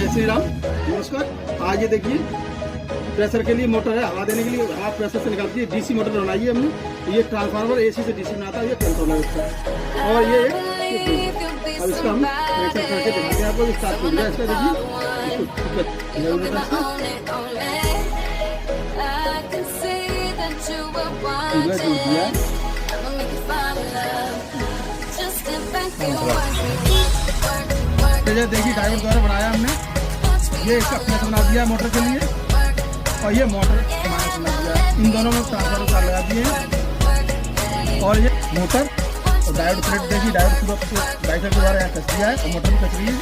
जय श्री राम, नमस्कार। आज ये देखिए प्रेशर के लिए मोटर है, हवा देने के लिए हवा प्रेशर से निकालती है। डीसी मोटर बनाई है हमने। ये ट्रांसफार्मर एसी से डीसी बनाता है, ये कंट्रोलर है इसका। और ये अब इसका हम प्रेशर करके दिखाते हैं आपको। स्टार्ट हो गया इसका, देखिए ड्राइवर द्वारा बनाया हमने। ये इसका प्लस बना दिया मोटर के लिए, और ये मोटर माइनस बना दिया। इन दोनों में ट्रांसफार्मर लगा दिए हैं। और ये मोटर और डायोड प्लेट देखिए, डायोड पूरा बाइकर के द्वारा यहाँ कस दिया है, और मोटर भी कस रही है।